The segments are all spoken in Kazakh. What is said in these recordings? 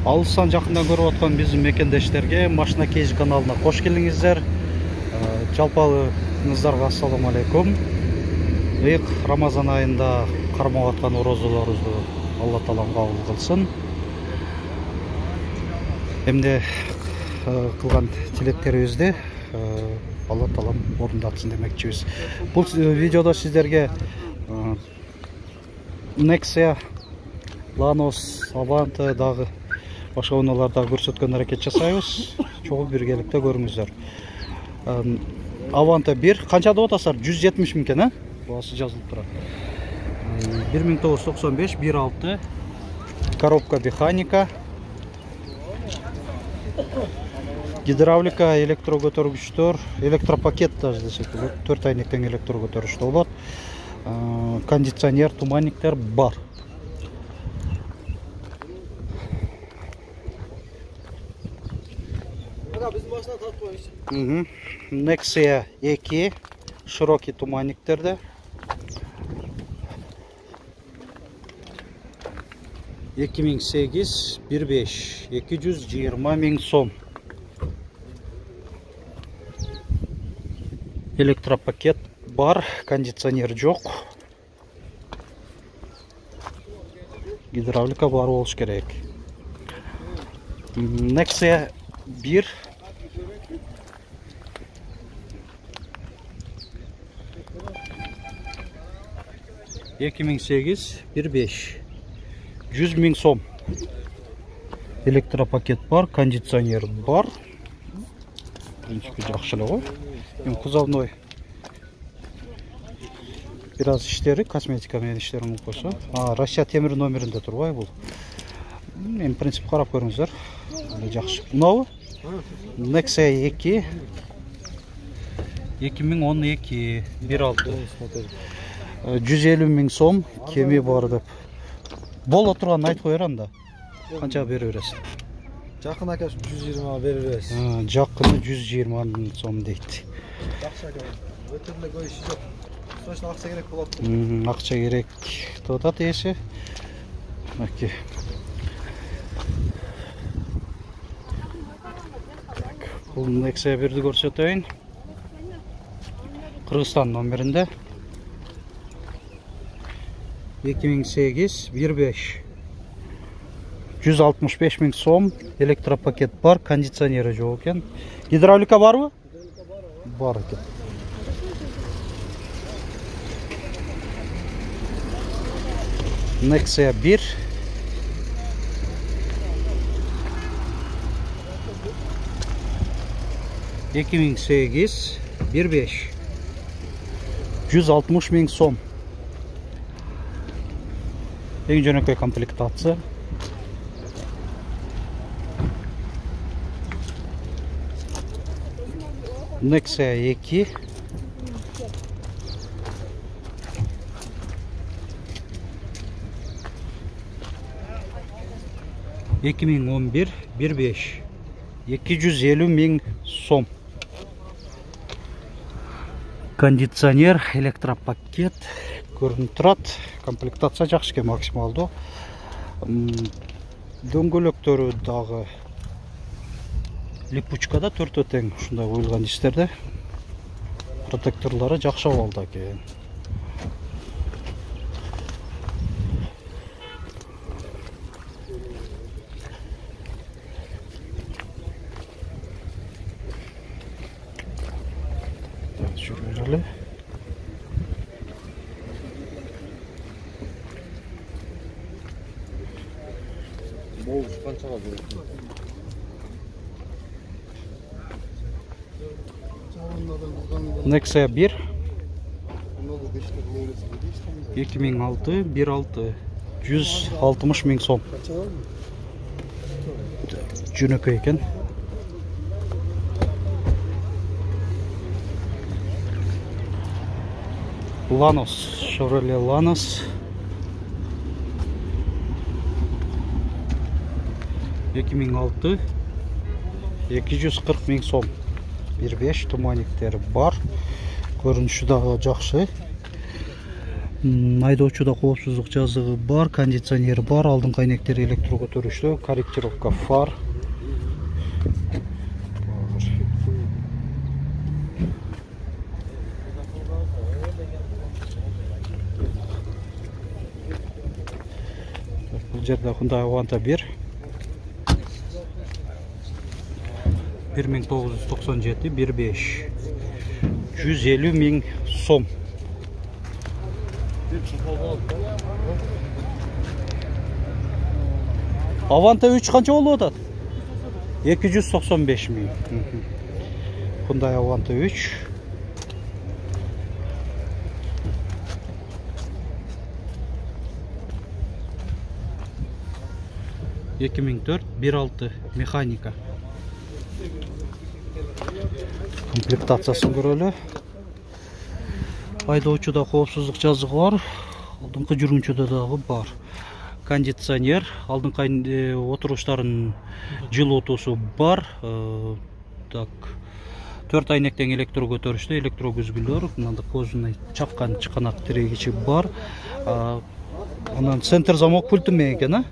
Алыстан жақындан көріп отқан біздің мекендештерге Машина Кейж каналына қош келдіңіздер. Жалпалыңыздарға ассаламу алейкум. Иық Рамазан айында қармап атқан оразаларыңызды Алла Таалам қабыл қылсын. Емде қылған тілектеріңізді Алла Таалам орындатсын демекчіміз. Бұл видеода сіздерге Nexia, Lanos, Avanta дағы башқа уналарда көрсеткен әрекет жасаймыз. Çoğu біргелікте көріңіздер. Avanta 1 қаншада отасар? 170 мекен, Басы жазылып тұрады. 1995 1.6 коробка механика, гидравлика, электрогөтөргүчтөр, электропакет даже десек, 4 айнектен электрогөтөргүчтөр болот. Кондиционер, туманниктер бар. Nexia 2 широкий туманниктерде. 2008 1.5 220 мың сом. Электропакет бар, кондиционер жоқ. Гидравлика бар болуш керек. Nexia 1 2008 1.5 100 мың сом. Электропакет бар, кондиционер бар. В принципе, жақшылы ғой. Кузовной biraz işleri, kosmetika мен işlerim қоса. Россия темір номерінде тұр ғой бұл. Мен принцип қарап көріңіздер. Жақсы. Мынау Nexia 2 2012 1.6 150 мың сом кеме бар деп. Бол отырған айтып қойыр анда. Қанша бере бересің? Жақын әкеш 120-ға бере бересің. Жақыны 120 мың сом дейді. Жақсы әкеш. Өтірлі көйші жоқ. Sonuçta akça gerek болады. Ақша керек. Тота тейші. Бұл Nexia 1-ді көрсетейін. Қырғызстан номерінде. 2008 1.5 165 мың сом. Электропакет бар, кондиционері жоқ екен. Гидравлика бар ма? Бар екен. Nexia 1 2008 1.5 160 мың сом. Ең жөнөкөй комплектация. Nexia 2 2011 1.5 250 мың сом. Кондиционер, электропакет көрініп тұрады. Комплектация жақсы ке максималды. Дөңгөлөктөрү дағы липучкада 4 өтең шундай қойылған дистерде. Протекторлары жақсы алды ке. Şöyle. Nexia 1 2006 1.6 160 мың сом. Жөнөкөй екен. Lanos, Chevrolet Lanos 2006 240 мың сом. 1.5 туманниктері бар. Көрініші дағы жақсы. Айдоочуда коопсуздук жазыгы бар, кондиционери бар, алдыңкы айнектери электро көтөрүштүү, корректировка фар. Бул жерде Hyundai Avanta 1 1997 1.5 150 000 сом. Avanta 3 kança болуп атат? 295 000. Hyundai Avanta 3. ...2004 1.6 механика. Комплектациясын көрөлү. Айдоочуда коопсуздук жазыгы бар. Алдыңкы жүргүнчүдө дагы бар. Кондиционер, алдыңкы отуруштардын жылытуусу бар. Так. 4 айнектен электро көтөрүштү, электро күзгүлөр, мындай кожуный чапкан чыканак тирегичи бар. Анан центр замок пульту менен экен, а?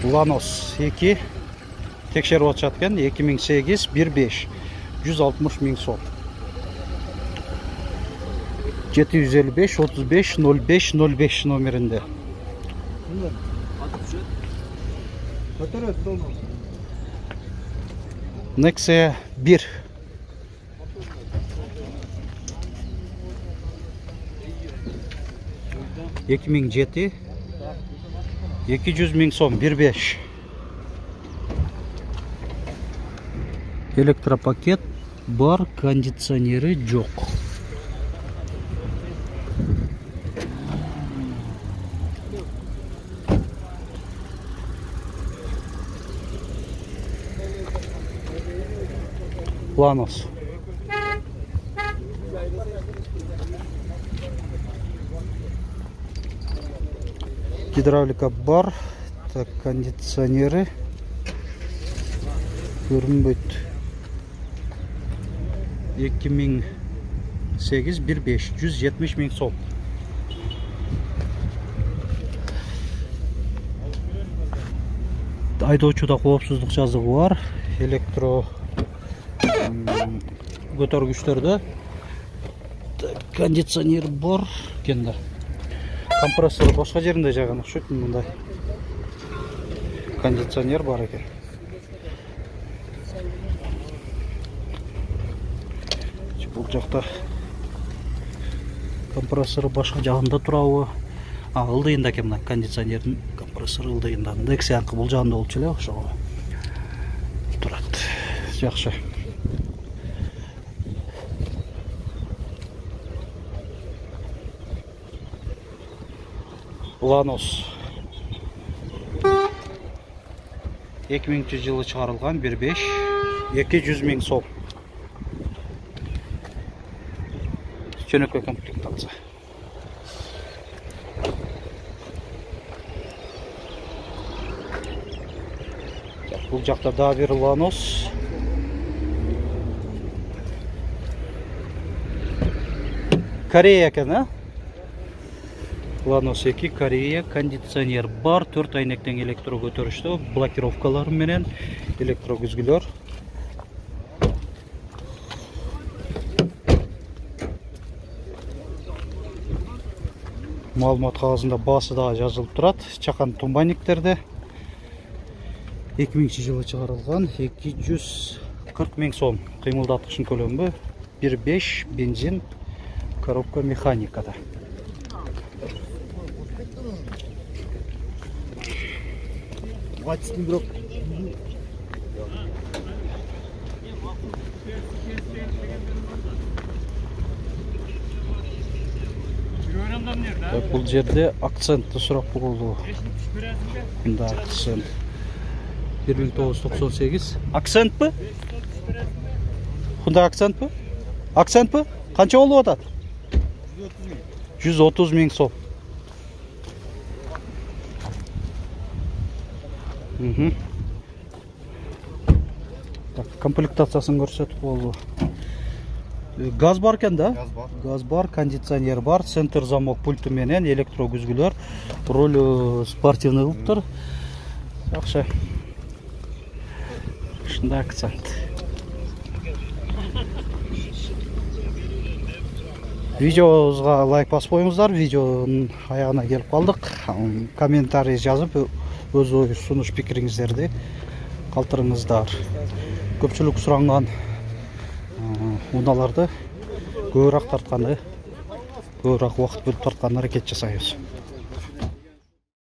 Lanos 2 tekşeriп атышат экен, 2008 1.5 160 000 сом. 755 35 05 05 номеринде. Nexia 1 2007 200 000 сом 1.5 электропакет бар, кондиционери жок. Lanos. Гидравлика бар, так, кондиционери көрүнбөйт. 2008 1.5 170 000 сом. Айдоочуда коопсуздук жазыгы бар, электро көтөргүчтөрдө кондиционер бар экен. Компрессор башка жеринде жаган окшойт, мындай кондиционер бар экен. Бул жакта компрессору башка жагында турабы? Ылдыйында экен, мына кондиционердин компрессору ылдыйында. Nexia бул жагында болчу эле, ошого турат. Жакшы. Lanos 2000 жылы чыгарылган 1.5 200 000 сом. Чөнөкөй комплектация. Бул жакта да бир Lanos. Корея экен, а? Lanos 2 Корея, кондиционер бар, 4 айнектен электро көтөрүштү, блокировкалар менен электро күзгүлөр. Маалымат кагазында баасы да жазылып турат. Чакан тумбайниктерде 2000 жылы чыгарылган 240 000 сом. Кыймылдаткычын көлөмү 1.5 бензин, коробка механикада. Бул жерде акцентти сурап болду. Мында акцент 1998. Акцентпи? Hyundai Accent mi? Accent mi? Qancha bo'lib o'tadi? 130 ming so'm. Komplektatsiyasini ko'rsatib bo'ldi. Gaz bor ekan-da? Gaz bor. Gaz bor, konditsioner bor, center zamok pulti bilan elektroguzgular, rol sportivniy bo'lib tur. Yaxshi. Shunday Accent. Videomizga like bosib qo'yingizlar. Videoning oyog'iga kelib qoldik. Kommentariy yozib, o'z sunish fikringizni qoldiringizlar. Ko'pchilik so'ragan unalarda ko'proq tortqanda, ko'proq vaqt bo'lib tortqanda harakat jasaymiz.